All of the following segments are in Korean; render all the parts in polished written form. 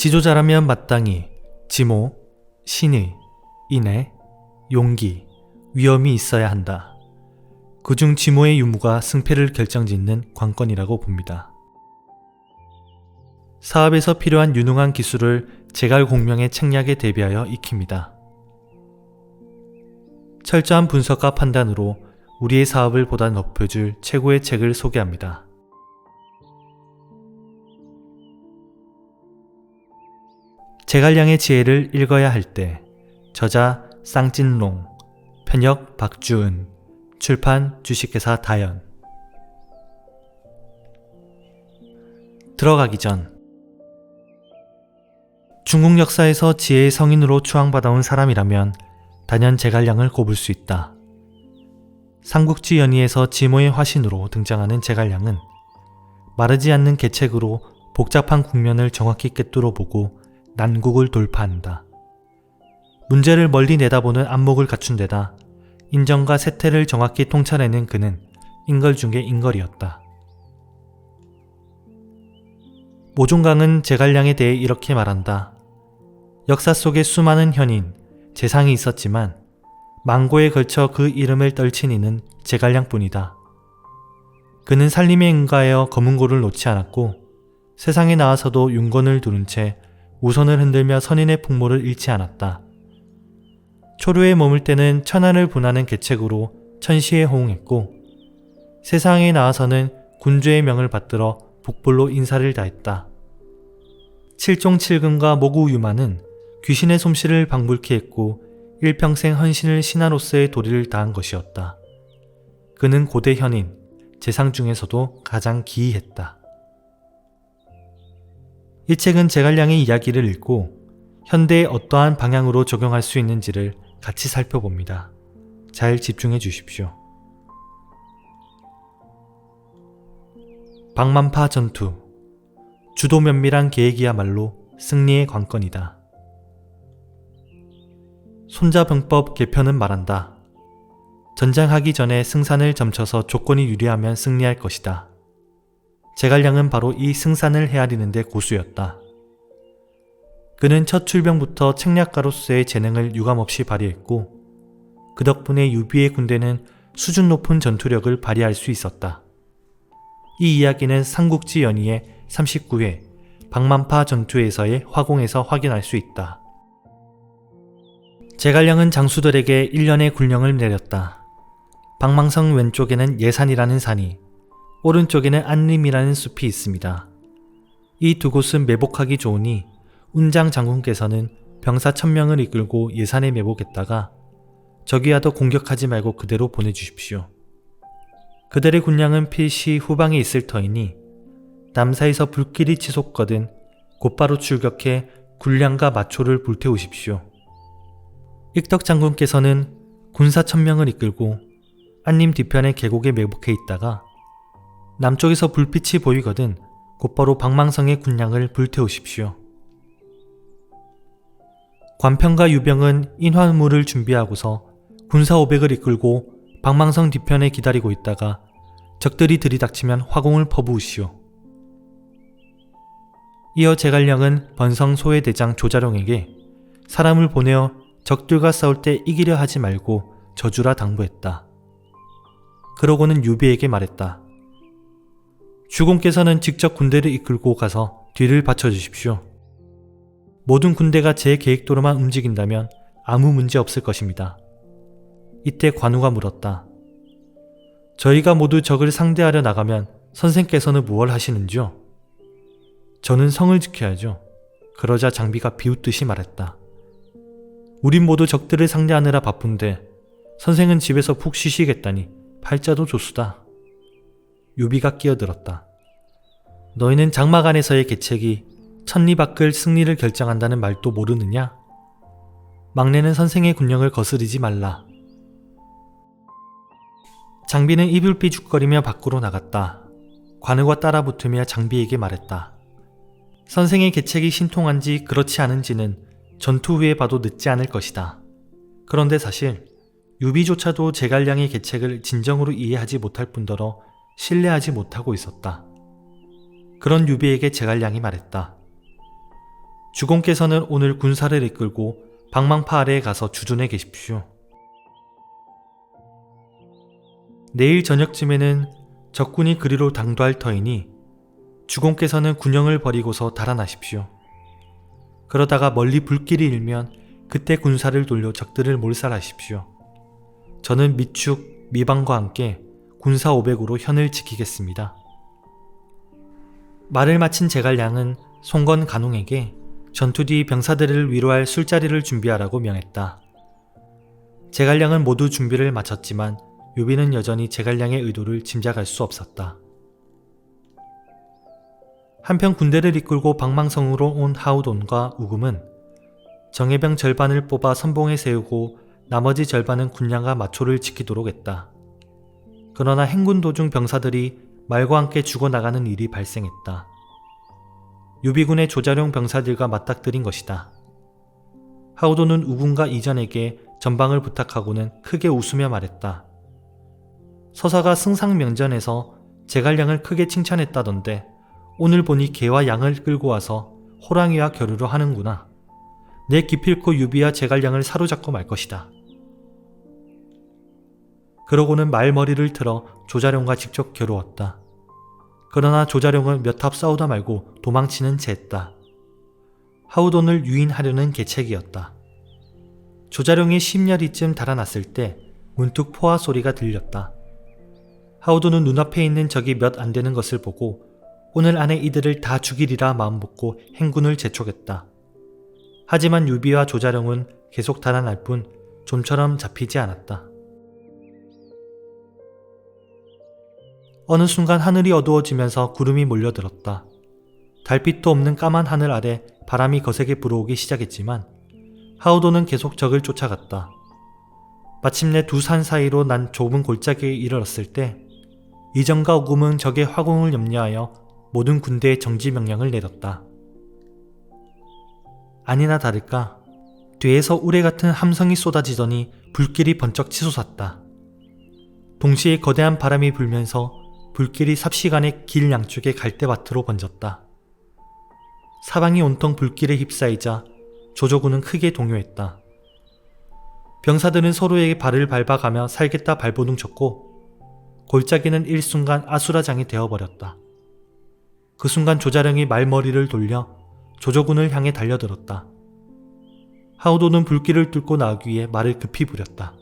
지도자라면 마땅히 지모, 신의, 인애, 용기, 위엄이 있어야 한다. 그중 지모의 유무가 승패를 결정짓는 관건이라고 봅니다. 사업에서 필요한 유능한 기술을 제갈공명의 책략에 대비하여 익힙니다. 철저한 분석과 판단으로 우리의 사업을 보다 높여줄 최고의 책을 소개합니다. 제갈량의 지혜를 읽어야 할 때, 저자 쌍진롱, 편역 박주은, 출판 주식회사 다연. 들어가기 전, 중국 역사에서 지혜의 성인으로 추앙받아온 사람이라면 단연 제갈량을 꼽을 수 있다. 삼국지 연의에서 지모의 화신으로 등장하는 제갈량은 마르지 않는 계책으로 복잡한 국면을 정확히 꿰뚫어 보고 난국을 돌파한다. 문제를 멀리 내다보는 안목을 갖춘 데다 인정과 세태를 정확히 통찰해낸 그는 인걸 중의 인걸이었다. 모종강은 제갈량에 대해 이렇게 말한다. 역사 속에 수많은 현인, 재상이 있었지만 만고에 걸쳐 그 이름을 떨친 이는 제갈량뿐이다. 그는 살림에 응가하여 검은고를 놓지 않았고 세상에 나와서도 윤건을 두른 채 우선을 흔들며 선인의 풍모를 잃지 않았다. 초류에 머물 때는 천하를 분하는 계책으로 천시에 호응했고 세상에 나와서는 군주의 명을 받들어 북불로 인사를 다했다. 칠종칠금과 모구유마는 귀신의 솜씨를 방불케 했고 일평생 헌신을 신하로서의 도리를 다한 것이었다. 그는 고대 현인, 재상 중에서도 가장 기이했다. 이 책은 제갈량의 이야기를 읽고 현대에 어떠한 방향으로 적용할 수 있는지를 같이 살펴봅니다. 잘 집중해 주십시오. 방만파 전투. 주도 면밀한 계획이야말로 승리의 관건이다. 손자병법 개편은 말한다. 전쟁하기 전에 승산을 점쳐서 조건이 유리하면 승리할 것이다. 제갈량은 바로 이 승산을 헤아리는 데 고수였다. 그는 첫 출병부터 책략가로서의 재능을 유감없이 발휘했고 그 덕분에 유비의 군대는 수준 높은 전투력을 발휘할 수 있었다. 이 이야기는 삼국지 연의의 39회 방만파 전투에서의 화공에서 확인할 수 있다. 제갈량은 장수들에게 1년의 군령을 내렸다. 방망성 왼쪽에는 예산이라는 산이, 오른쪽에는 안림이라는 숲이 있습니다. 이 두 곳은 매복하기 좋으니 운장 장군께서는 병사 1000명을 이끌고 예산에 매복했다가 적이와도 공격하지 말고 그대로 보내주십시오. 그들의 군량은 필시 후방에 있을 터이니 남사에서 불길이 치솟거든 곧바로 출격해 군량과 마초를 불태우십시오. 익덕 장군께서는 군사 1000명을 이끌고 안림 뒤편의 계곡에 매복해 있다가 남쪽에서 불빛이 보이거든 곧바로 방망성의 군량을 불태우십시오. 관평과 유병은 인화물을 준비하고서 군사 500을 이끌고 방망성 뒤편에 기다리고 있다가 적들이 들이닥치면 화공을 퍼부으시오. 이어 제갈량은 번성 소해대장 조자룡에게 사람을 보내어 적들과 싸울 때 이기려 하지 말고 저주라 당부했다. 그러고는 유비에게 말했다. 주공께서는 직접 군대를 이끌고 가서 뒤를 받쳐주십시오. 모든 군대가 제 계획대로만 움직인다면 아무 문제 없을 것입니다. 이때 관우가 물었다. 저희가 모두 적을 상대하려 나가면 선생께서는 무얼 하시는지요? 저는 성을 지켜야죠. 그러자 장비가 비웃듯이 말했다. 우린 모두 적들을 상대하느라 바쁜데 선생은 집에서 푹 쉬시겠다니 팔자도 좋수다. 유비가 끼어들었다. 너희는 장막 안에서의 계책이 천리 밖을 승리를 결정한다는 말도 모르느냐? 막내는 선생의 군령을 거스르지 말라. 장비는 입을 삐죽거리며 밖으로 나갔다. 관우가 따라붙으며 장비에게 말했다. 선생의 계책이 신통한지 그렇지 않은지는 전투 후에 봐도 늦지 않을 것이다. 그런데 사실 유비조차도 제갈량의 계책을 진정으로 이해하지 못할 뿐더러 신뢰하지 못하고 있었다. 그런 유비에게 제갈량이 말했다. 주공께서는 오늘 군사를 이끌고 방망파 아래에 가서 주둔해 계십시오. 내일 저녁쯤에는 적군이 그리로 당도할 터이니 주공께서는 군영을 버리고서 달아나십시오. 그러다가 멀리 불길이 일면 그때 군사를 돌려 적들을 몰살하십시오. 저는 미축, 미방과 함께 군사 500으로 현을 지키겠습니다. 말을 마친 제갈량은 송건 간홍에게 전투 뒤 병사들을 위로할 술자리를 준비하라고 명했다. 제갈량은 모두 준비를 마쳤지만 유비는 여전히 제갈량의 의도를 짐작할 수 없었다. 한편 군대를 이끌고 방망성으로 온 하우돈과 우금은 정예병 절반을 뽑아 선봉에 세우고 나머지 절반은 군량과 마초를 지키도록 했다. 그러나 행군 도중 병사들이 말과 함께 죽어나가는 일이 발생했다. 유비군의 조자룡 병사들과 맞닥뜨린 것이다. 하우돈은 우군과 이전에게 전방을 부탁하고는 크게 웃으며 말했다. 서사가 승상명전에서 제갈량을 크게 칭찬했다던데 오늘 보니 개와 양을 끌고 와서 호랑이와 겨루려 하는구나. 내 기필코 유비와 제갈량을 사로잡고 말 것이다. 그러고는 말머리를 틀어 조자룡과 직접 겨루었다. 그러나 조자룡은 몇 합 싸우다 말고 도망치는 채했다. 하우돈을 유인하려는 계책이었다. 조자룡이 10여리쯤 달아났을 때 문득 포화 소리가 들렸다. 하우돈은 눈앞에 있는 적이 몇 안 되는 것을 보고 오늘 안에 이들을 다 죽이리라 마음먹고 행군을 재촉했다. 하지만 유비와 조자룡은 계속 달아날 뿐 좀처럼 잡히지 않았다. 어느 순간 하늘이 어두워지면서 구름이 몰려들었다. 달빛도 없는 까만 하늘 아래 바람이 거세게 불어오기 시작했지만 하우돈은 계속 적을 쫓아갔다. 마침내 두 산 사이로 난 좁은 골짜기에 이르렀을 때 이전과 우금은 적의 화공을 염려하여 모든 군대에 정지 명령을 내렸다. 아니나 다를까 뒤에서 우레 같은 함성이 쏟아지더니 불길이 번쩍 치솟았다. 동시에 거대한 바람이 불면서 불길이 삽시간에 길 양쪽의 갈대밭으로 번졌다. 사방이 온통 불길에 휩싸이자 조조군은 크게 동요했다. 병사들은 서로에게 발을 밟아가며 살겠다 발버둥 쳤고 골짜기는 일순간 아수라장이 되어버렸다. 그 순간 조자룡이 말머리를 돌려 조조군을 향해 달려들었다. 하우돈은 불길을 뚫고 나오기 위해 말을 급히 부렸다.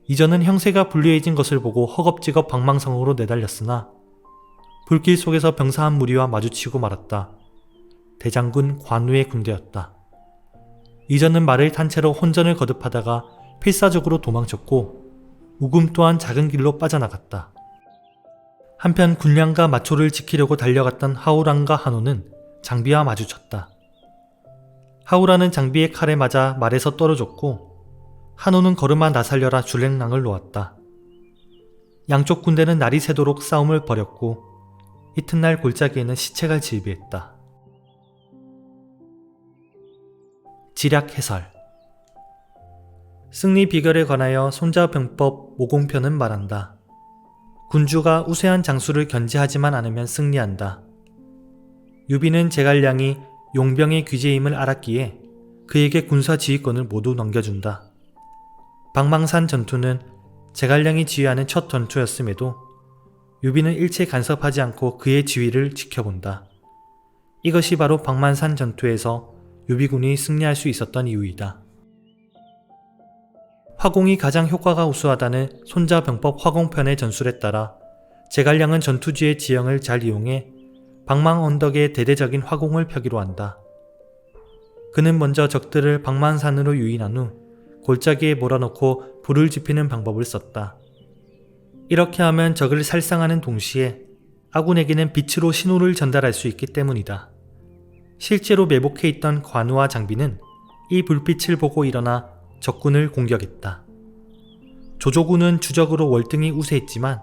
이전은 형세가 불리해진 것을 보고 허겁지겁 방망성으로 내달렸으나 불길 속에서 병사 한 무리와 마주치고 말았다. 대장군 관우의 군대였다. 이전은 말을 탄 채로 혼전을 거듭하다가 필사적으로 도망쳤고 우금 또한 작은 길로 빠져나갔다. 한편 군량과 마초를 지키려고 달려갔던 하우란과 한호는 장비와 마주쳤다. 하우란은 장비의 칼에 맞아 말에서 떨어졌고 한호는 걸음아 나살려라 줄랭랑을 놓았다. 양쪽 군대는 날이 새도록 싸움을 벌였고 이튿날 골짜기에는 시체가 질비했다. 지략 해설. 승리 비결에 관하여 손자병법 모공편은 말한다. 군주가 우세한 장수를 견제하지만 않으면 승리한다. 유비는 제갈량이 용병의 귀재임을 알았기에 그에게 군사 지휘권을 모두 넘겨준다. 방망산 전투는 제갈량이 지휘하는 첫 전투였음에도 유비는 일체 간섭하지 않고 그의 지휘를 지켜본다. 이것이 바로 방만산 전투에서 유비군이 승리할 수 있었던 이유이다. 화공이 가장 효과가 우수하다는 손자병법 화공편의 전술에 따라 제갈량은 전투지의 지형을 잘 이용해 방망 언덕에 대대적인 화공을 펴기로 한다. 그는 먼저 적들을 방만산으로 유인한 후 골짜기에 몰아넣고 불을 지피는 방법을 썼다. 이렇게 하면 적을 살상하는 동시에 아군에게는 빛으로 신호를 전달할 수 있기 때문이다. 실제로 매복해 있던 관우와 장비는 이 불빛을 보고 일어나 적군을 공격했다. 조조군은 주적으로 월등히 우세했지만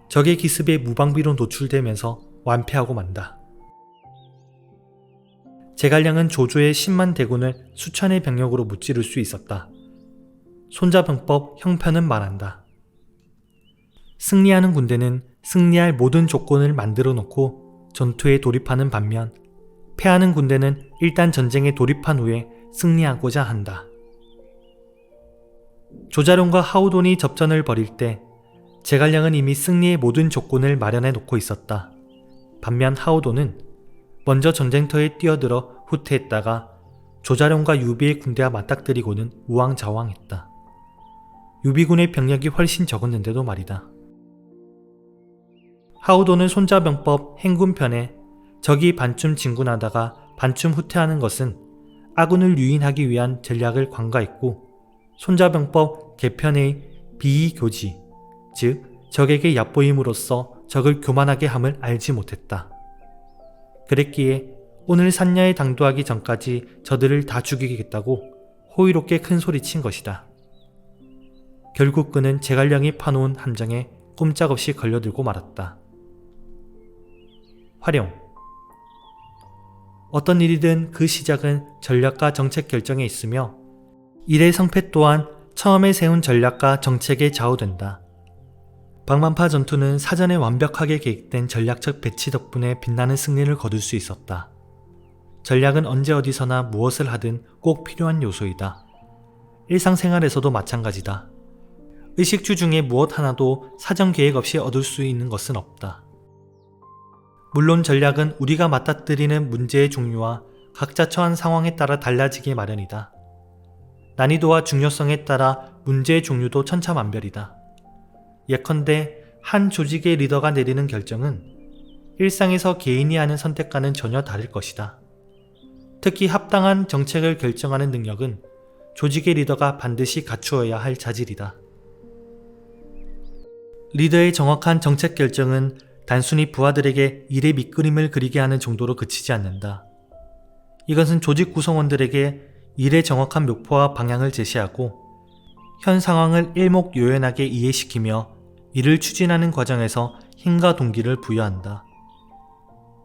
적의 기습에 무방비로 노출되면서 완패하고 만다. 제갈량은 조조의 10만 대군을 수천의 병력으로 무찌를 수 있었다. 손자병법 형편은 말한다. 승리하는 군대는 승리할 모든 조건을 만들어 놓고 전투에 돌입하는 반면 패하는 군대는 일단 전쟁에 돌입한 후에 승리하고자 한다. 조자룡과 하우돈이 접전을 벌일 때 제갈량은 이미 승리의 모든 조건을 마련해 놓고 있었다. 반면 하우돈은 먼저 전쟁터에 뛰어들어 후퇴했다가 조자룡과 유비의 군대와 맞닥뜨리고는 우왕좌왕했다. 유비군의 병력이 훨씬 적었는데도 말이다. 하우돈은 손자병법 행군편에 적이 반쯤 진군하다가 반쯤 후퇴하는 것은 아군을 유인하기 위한 전략을 관가했고, 손자병법 개편의 비교지, 즉 적에게 얕보임으로써 적을 교만하게 함을 알지 못했다. 그랬기에 오늘 산야에 당도하기 전까지 저들을 다 죽이겠다고 호의롭게 큰 소리친 것이다. 결국 그는 제갈량이 파놓은 함정에 꼼짝없이 걸려들고 말았다. 활용. 어떤 일이든 그 시작은 전략과 정책 결정에 있으며 일의 성패 또한 처음에 세운 전략과 정책에 좌우된다. 방만파 전투는 사전에 완벽하게 계획된 전략적 배치 덕분에 빛나는 승리를 거둘 수 있었다. 전략은 언제 어디서나 무엇을 하든 꼭 필요한 요소이다. 일상생활에서도 마찬가지다. 의식주 중에 무엇 하나도 사전 계획 없이 얻을 수 있는 것은 없다. 물론 전략은 우리가 맞닥뜨리는 문제의 종류와 각자 처한 상황에 따라 달라지기 마련이다. 난이도와 중요성에 따라 문제의 종류도 천차만별이다. 예컨대 한 조직의 리더가 내리는 결정은 일상에서 개인이 하는 선택과는 전혀 다를 것이다. 특히 합당한 정책을 결정하는 능력은 조직의 리더가 반드시 갖추어야 할 자질이다. 리더의 정확한 정책 결정은 단순히 부하들에게 일의 밑그림을 그리게 하는 정도로 그치지 않는다. 이것은 조직 구성원들에게 일의 정확한 목표와 방향을 제시하고 현 상황을 일목요연하게 이해시키며 이를 추진하는 과정에서 힘과 동기를 부여한다.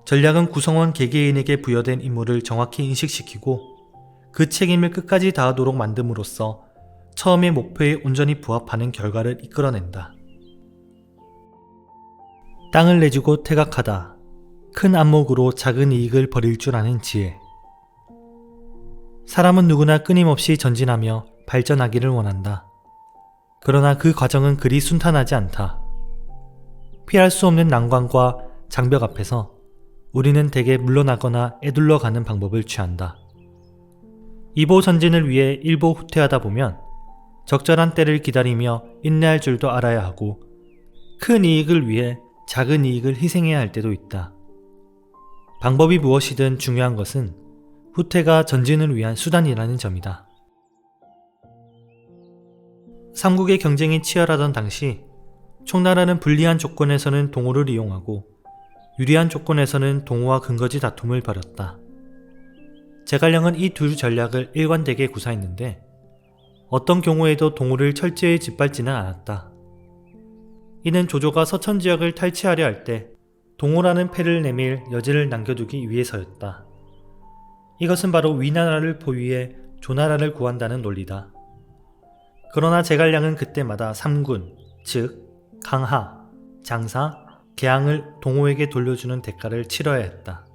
전략은 구성원 개개인에게 부여된 임무를 정확히 인식시키고 그 책임을 끝까지 다하도록 만듦으로써 처음의 목표에 온전히 부합하는 결과를 이끌어낸다. 땅을 내주고 퇴각하다. 큰 안목으로 작은 이익을 벌일 줄 아는 지혜. 사람은 누구나 끊임없이 전진하며 발전하기를 원한다. 그러나 그 과정은 그리 순탄하지 않다. 피할 수 없는 난관과 장벽 앞에서 우리는 대개 물러나거나 애둘러 가는 방법을 취한다. 2보 전진을 위해 1보 후퇴하다 보면 적절한 때를 기다리며 인내할 줄도 알아야 하고 큰 이익을 위해 작은 이익을 희생해야 할 때도 있다. 방법이 무엇이든 중요한 것은 후퇴가 전진을 위한 수단이라는 점이다. 삼국의 경쟁이 치열하던 당시 총나라는 불리한 조건에서는 동호를 이용하고 유리한 조건에서는 동호와 근거지 다툼을 벌였다. 제갈량은 이 두 전략을 일관되게 구사했는데 어떤 경우에도 동호를 철저히 짓밟지는 않았다. 이는 조조가 서천 지역을 탈취하려 할 때 동호라는 패를 내밀 여지를 남겨두기 위해서였다. 이것은 바로 위나라를 포위해 조나라를 구한다는 논리다. 그러나 제갈량은 그때마다 삼군, 즉 강하, 장사, 개항을 동호에게 돌려주는 대가를 치러야 했다.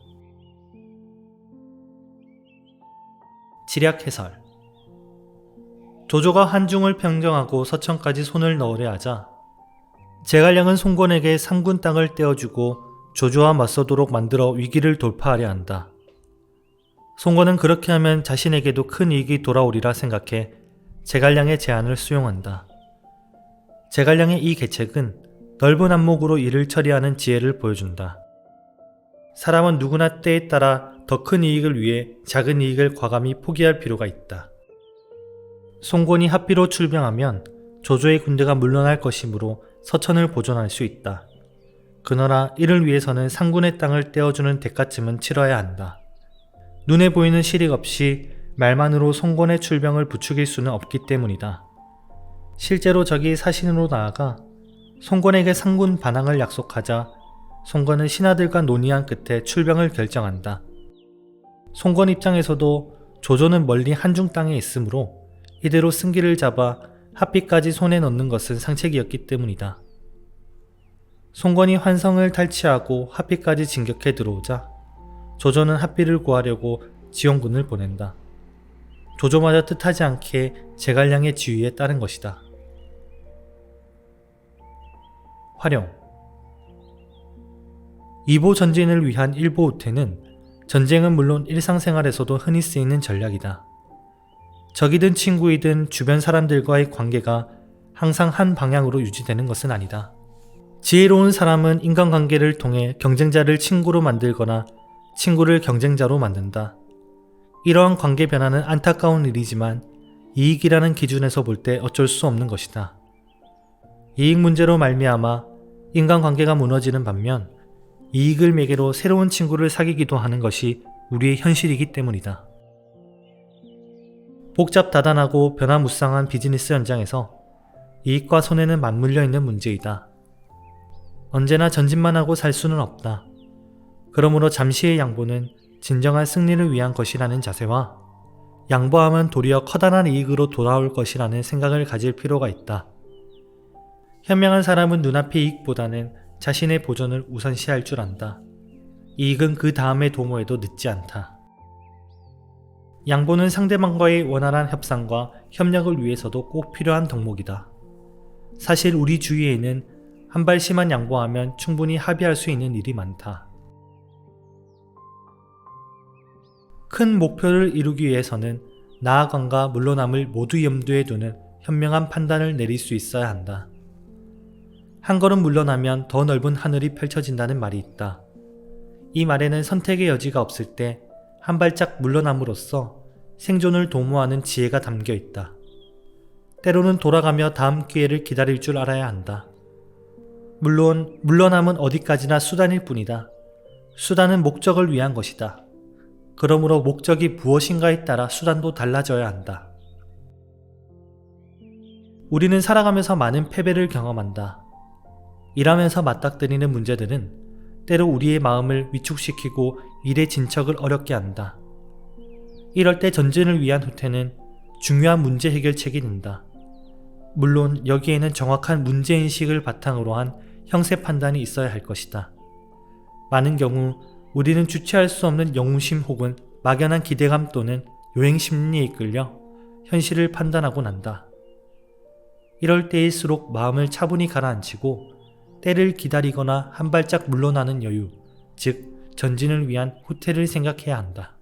지략 해설. 조조가 한중을 평정하고 서천까지 손을 넣으려 하자 제갈량은 송건에게 삼군 땅을 떼어주고 조조와 맞서도록 만들어 위기를 돌파하려 한다. 송건은 그렇게 하면 자신에게도 큰 이익이 돌아오리라 생각해 제갈량의 제안을 수용한다. 제갈량의 이 계책은 넓은 안목으로 일을 처리하는 지혜를 보여준다. 사람은 누구나 때에 따라 더 큰 이익을 위해 작은 이익을 과감히 포기할 필요가 있다. 송건이 합비로 출병하면 조조의 군대가 물러날 것이므로 서천을 보존할 수 있다. 그러나 이를 위해서는 상군의 땅을 떼어주는 대가쯤은 치러야 한다. 눈에 보이는 실익 없이 말만으로 송건의 출병을 부추길 수는 없기 때문이다. 실제로 적이 사신으로 나아가 송건에게 상군 반항을 약속하자 송건은 신하들과 논의한 끝에 출병을 결정한다. 송건 입장에서도 조조는 멀리 한중 땅에 있으므로 이대로 승기를 잡아 합비까지 손에 넣는 것은 상책이었기 때문이다. 송건이 환성을 탈취하고 합비까지 진격해 들어오자 조조는 합의를 구하려고 지원군을 보낸다. 조조마저 뜻하지 않게 제갈량의 지휘에 따른 것이다. 활용. 이보 전진을 위한 일보 우태는 전쟁은 물론 일상생활에서도 흔히 쓰이는 전략이다. 적이든 친구이든 주변 사람들과의 관계가 항상 한 방향으로 유지되는 것은 아니다. 지혜로운 사람은 인간관계를 통해 경쟁자를 친구로 만들거나 친구를 경쟁자로 만든다. 이러한 관계 변화는 안타까운 일이지만 이익이라는 기준에서 볼 때 어쩔 수 없는 것이다. 이익 문제로 말미암아 인간관계가 무너지는 반면 이익을 매개로 새로운 친구를 사귀기도 하는 것이 우리의 현실이기 때문이다. 복잡다단하고 변화무쌍한 비즈니스 현장에서 이익과 손해는 맞물려 있는 문제이다. 언제나 전진만 하고 살 수는 없다. 그러므로 잠시의 양보는 진정한 승리를 위한 것이라는 자세와 양보하면 도리어 커다란 이익으로 돌아올 것이라는 생각을 가질 필요가 있다. 현명한 사람은 눈앞의 이익보다는 자신의 보존을 우선시할 줄 안다. 이익은 그 다음에 도모해도 늦지 않다. 양보는 상대방과의 원활한 협상과 협력을 위해서도 꼭 필요한 덕목이다. 사실 우리 주위에는 한 발씩만 양보하면 충분히 합의할 수 있는 일이 많다. 큰 목표를 이루기 위해서는 나아감과 물러남을 모두 염두에 두는 현명한 판단을 내릴 수 있어야 한다. 한 걸음 물러나면 더 넓은 하늘이 펼쳐진다는 말이 있다. 이 말에는 선택의 여지가 없을 때 한 발짝 물러남으로써 생존을 도모하는 지혜가 담겨 있다. 때로는 돌아가며 다음 기회를 기다릴 줄 알아야 한다. 물론 물러남은 어디까지나 수단일 뿐이다. 수단은 목적을 위한 것이다. 그러므로 목적이 무엇인가에 따라 수단도 달라져야 한다. 우리는 살아가면서 많은 패배를 경험한다. 일하면서 맞닥뜨리는 문제들은 때로 우리의 마음을 위축시키고 일의 진척을 어렵게 한다. 이럴 때 전진을 위한 후퇴는 중요한 문제 해결책이 된다. 물론 여기에는 정확한 문제인식을 바탕으로 한 형세 판단이 있어야 할 것이다. 많은 경우 우리는 주체할 수 없는 영웅심 혹은 막연한 기대감 또는 요행심리에 이끌려 현실을 판단하고 난다. 이럴 때일수록 마음을 차분히 가라앉히고 때를 기다리거나 한 발짝 물러나는 여유, 즉 전진을 위한 후퇴를 생각해야 한다.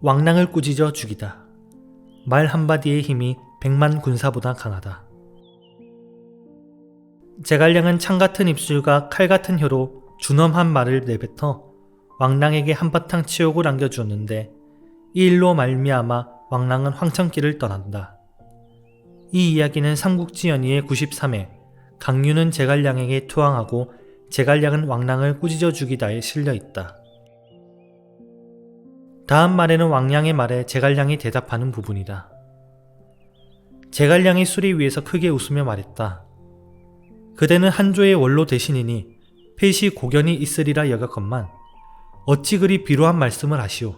왕랑을 꾸짖어 죽이다. 말 한마디의 힘이 100만 군사보다 강하다. 제갈량은 창같은 입술과 칼같은 혀로 준엄한 말을 내뱉어 왕랑에게 한바탕 치욕을 안겨주었는데 이 일로 말미암아 왕랑은 황천길을 떠난다. 이 이야기는 삼국지 연의의 93회 강유는 제갈량에게 투항하고 제갈량은 왕랑을 꾸짖어 죽이다에 실려있다. 다음 말에는 왕량의 말에 제갈량이 대답하는 부분이다. 제갈량이 수리 위에서 크게 웃으며 말했다. 그대는 한조의 원로 대신이니 폐시 고견이 있으리라 여겼건만 어찌 그리 비루한 말씀을 하시오.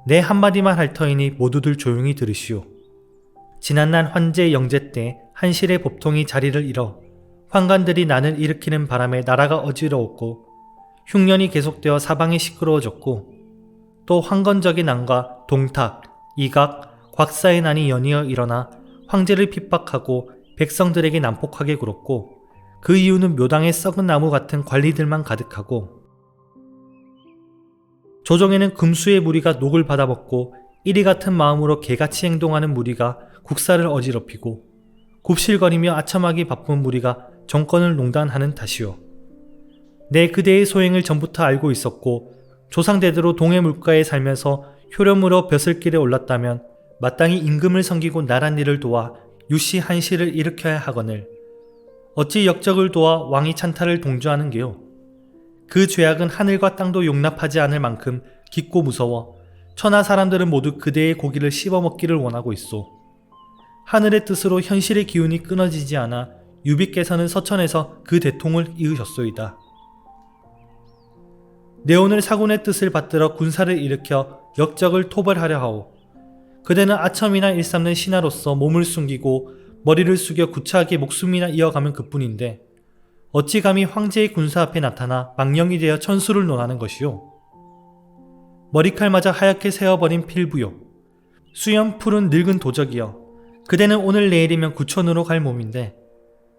내 한마디만 할 터이니 모두들 조용히 들으시오. 지난날 환제 영제 때 한실의 법통이 자리를 잃어 환관들이 난을 일으키는 바람에 나라가 어지러웠고 흉년이 계속되어 사방이 시끄러워졌고 또 황건적의 난과 동탁, 이각, 곽사의 난이 연이어 일어나 황제를 핍박하고 백성들에게 난폭하게 굴었고 그 이유는 묘당의 썩은 나무 같은 관리들만 가득하고 조정에는 금수의 무리가 녹을 받아먹고 이리 같은 마음으로 개같이 행동하는 무리가 국사를 어지럽히고 굽실거리며 아첨하기 바쁜 무리가 정권을 농단하는 탓이오. 내 그대의 소행을 전부터 알고 있었고 조상대대로 동해 물가에 살면서 효렴으로 벼슬길에 올랐다면 마땅히 임금을 섬기고 나란 일을 도와 유씨 한시를 일으켜야 하거늘 어찌 역적을 도와 왕이 찬탈을 동조하는 게요. 그 죄악은 하늘과 땅도 용납하지 않을 만큼 깊고 무서워 천하 사람들은 모두 그대의 고기를 씹어먹기를 원하고 있소. 하늘의 뜻으로 현실의 기운이 끊어지지 않아 유비께서는 서천에서 그 대통을 이으셨소이다. 내오늘 사군의 뜻을 받들어 군사를 일으켜 역적을 토벌하려 하오. 그대는 아첨이나 일삼는 신하로서 몸을 숨기고 머리를 숙여 구차하게 목숨이나 이어가면 그뿐인데 어찌 감히 황제의 군사 앞에 나타나 망령이 되어 천수를 논하는 것이요. 머리칼 맞아 하얗게 세어버린 필부요. 수염 푸른 늙은 도적이여. 그대는 오늘 내일이면 구천으로 갈 몸인데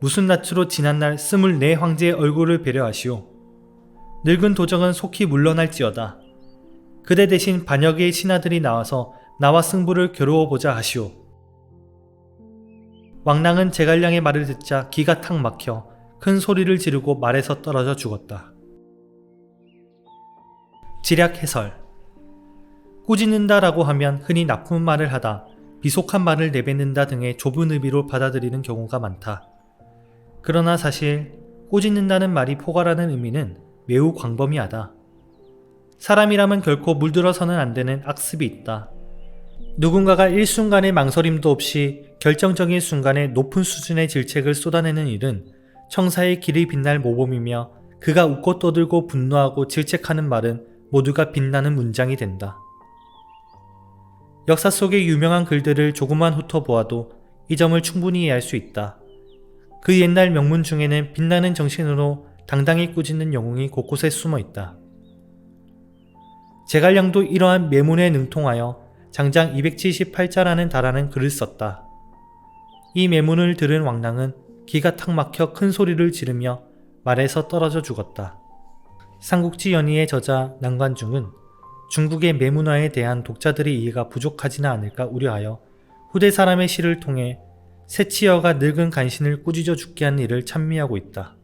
무슨 낯으로 지난날 24 황제의 얼굴을 배려하시오. 늙은 도적은 속히 물러날지어다. 그대 대신 반역의 신하들이 나와서 나와 승부를 겨루어보자 하시오. 왕랑은 제갈량의 말을 듣자 기가 탁 막혀 큰 소리를 지르고 말에서 떨어져 죽었다. 지략 해설. 꾸짖는다 라고 하면 흔히 나쁜 말을 하다, 비속한 말을 내뱉는다 등의 좁은 의미로 받아들이는 경우가 많다. 그러나 사실 꾸짖는다는 말이 포괄하는 의미는 매우 광범위하다. 사람이라면 결코 물들어서는 안 되는 악습이 있다. 누군가가 일순간의 망설임도 없이 결정적인 순간에 높은 수준의 질책을 쏟아내는 일은 청사의 길이 빛날 모범이며, 그가 웃고 떠들고 분노하고 질책하는 말은 모두가 빛나는 문장이 된다. 역사 속의 유명한 글들을 조금만 훑어보아도 이 점을 충분히 이해할 수 있다. 그 옛날 명문 중에는 빛나는 정신으로 당당히 꾸짖는 영웅이 곳곳에 숨어 있다. 제갈량도 이러한 매문에 능통하여 장장 278자라는 다라는 글을 썼다. 이 매문을 들은 왕랑은 기가 탁 막혀 큰 소리를 지르며 말에서 떨어져 죽었다. 삼국지 연의의 저자 남관중은 중국의 매문화에 대한 독자들의 이해가 부족하지는 않을까 우려하여 후대 사람의 시를 통해 새치여가 늙은 간신을 꾸짖어 죽게 한 일을 찬미하고 있다.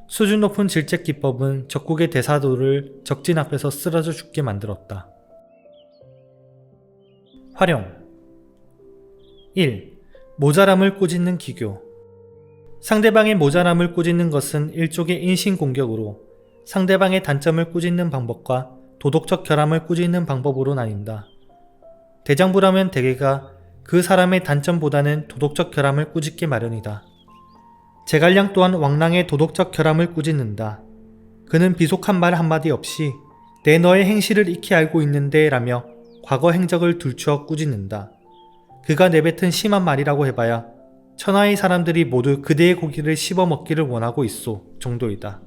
수준 높은 질책 기법은 적국의 대사도를 적진 앞에서 쓰러져 죽게 만들었다. 활용 1. 모자람을 꾸짖는 기교. 상대방의 모자람을 꾸짖는 것은 일종의 인신공격으로 상대방의 단점을 꾸짖는 방법과 도덕적 결함을 꾸짖는 방법으로 나뉜다. 대장부라면 대개가 그 사람의 단점보다는 도덕적 결함을 꾸짖기 마련이다. 제갈량 또한 왕랑의 도덕적 결함을 꾸짖는다. 그는 비속한 말 한마디 없이 내 너의 행실을 익히 알고 있는데 라며 과거 행적을 들추어 꾸짖는다. 그가 내뱉은 심한 말이라고 해봐야 천하의 사람들이 모두 그대의 고기를 씹어먹기를 원하고 있소 정도이다.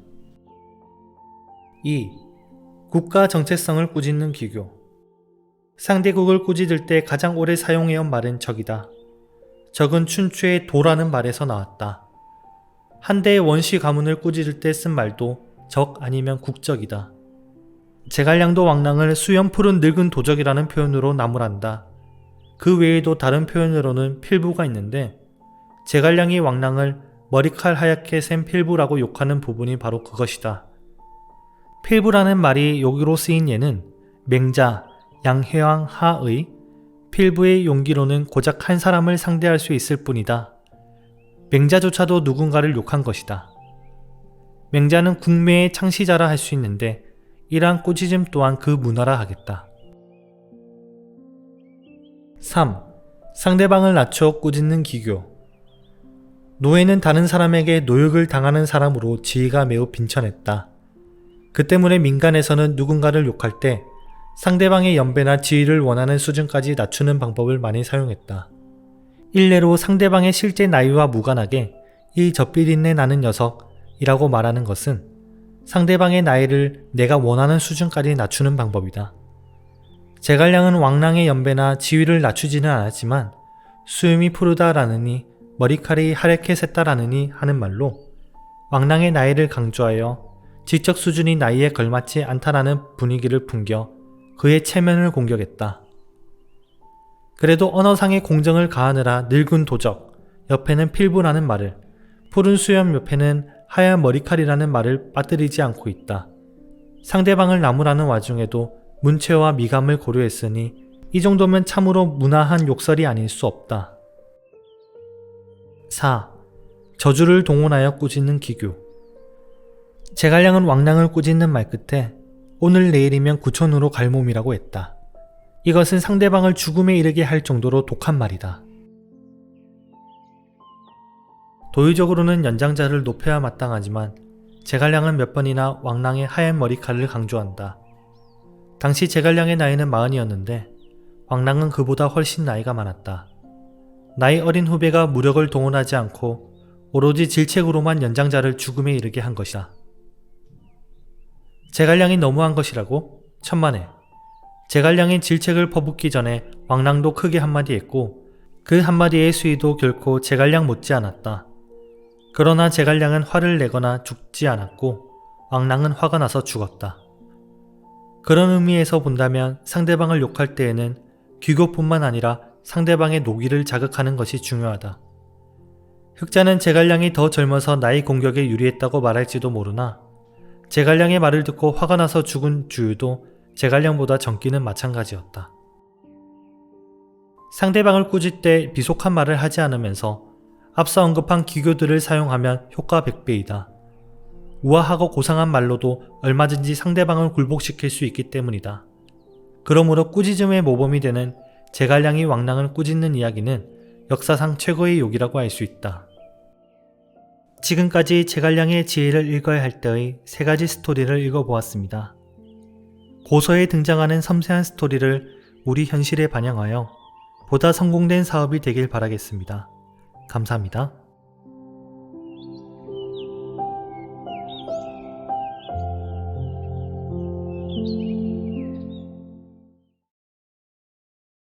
2. 국가 정체성을 꾸짖는 기교. 상대국을 꾸짖을 때 가장 오래 사용해온 말은 적이다. 적은 춘추의 도라는 말에서 나왔다. 한 대의 원시 가문을 꾸짖을 때 쓴 말도 적 아니면 국적이다. 제갈량도 왕랑을 수염 푸른 늙은 도적이라는 표현으로 나무란다. 그 외에도 다른 표현으로는 필부가 있는데, 제갈량이 왕랑을 머리칼 하얗게 센 필부라고 욕하는 부분이 바로 그것이다. 필부라는 말이 여기로 쓰인 예는 맹자 양해왕 하의 필부의 용기로는 고작 한 사람을 상대할 수 있을 뿐이다. 맹자조차도 누군가를 욕한 것이다. 맹자는 국매의 창시자라 할 수 있는데 이러한 꾸짖음 또한 그 문화라 하겠다. 3. 상대방을 낮춰 꾸짖는 기교. 노예는 다른 사람에게 노역을 당하는 사람으로 지위가 매우 빈천했다. 그 때문에 민간에서는 누군가를 욕할 때 상대방의 연배나 지위를 원하는 수준까지 낮추는 방법을 많이 사용했다. 일례로 상대방의 실제 나이와 무관하게 이 젖비린내 나는 녀석이라고 말하는 것은 상대방의 나이를 내가 원하는 수준까지 낮추는 방법이다. 제갈량은 왕랑의 연배나 지위를 낮추지는 않았지만 수염이 푸르다라느니 머리칼이 하얗게 샜다라느니 하는 말로 왕랑의 나이를 강조하여 지적 수준이 나이에 걸맞지 않다라는 분위기를 풍겨 그의 체면을 공격했다. 그래도 언어상의 공정을 가하느라 늙은 도적 옆에는 필부라는 말을, 푸른 수염 옆에는 하얀 머리칼이라는 말을 빠뜨리지 않고 있다. 상대방을 나무라는 와중에도 문체와 미감을 고려했으니 이 정도면 참으로 문화한 욕설이 아닐 수 없다. 4. 저주를 동원하여 꾸짖는 기교. 제갈량은 왕랑을 꾸짖는 말 끝에 오늘 내일이면 구천으로 갈 몸이라고 했다. 이것은 상대방을 죽음에 이르게 할 정도로 독한 말이다. 도의적으로는 연장자를 높여야 마땅하지만 제갈량은 몇 번이나 왕랑의 하얀 머리칼을 강조한다. 당시 제갈량의 나이는 40이었는데 왕랑은 그보다 훨씬 나이가 많았다. 나이 어린 후배가 무력을 동원하지 않고 오로지 질책으로만 연장자를 죽음에 이르게 한 것이다. 제갈량이 너무한 것이라고? 천만에. 제갈량이 질책을 퍼붓기 전에 왕랑도 크게 한마디 했고 그 한마디의 수위도 결코 제갈량 못지 않았다. 그러나 제갈량은 화를 내거나 죽지 않았고 왕랑은 화가 나서 죽었다. 그런 의미에서 본다면 상대방을 욕할 때에는 귀교뿐만 아니라 상대방의 노기를 자극하는 것이 중요하다. 흑자는 제갈량이 더 젊어서 나이 공격에 유리했다고 말할지도 모르나 제갈량의 말을 듣고 화가 나서 죽은 주유도 제갈량보다 젊기는 마찬가지였다. 상대방을 꾸짖 때 비속한 말을 하지 않으면서 앞서 언급한 기교들을 사용하면 효과 100배이다. 우아하고 고상한 말로도 얼마든지 상대방을 굴복시킬 수 있기 때문이다. 그러므로 꾸짖음의 모범이 되는 제갈량이 왕랑을 꾸짖는 이야기는 역사상 최고의 욕이라고 할 수 있다. 지금까지 제갈량의 지혜를 읽어야 할 때의 3가지 스토리를 읽어보았습니다. 고서에 등장하는 섬세한 스토리를 우리 현실에 반영하여 보다 성공된 사업이 되길 바라겠습니다. 감사합니다.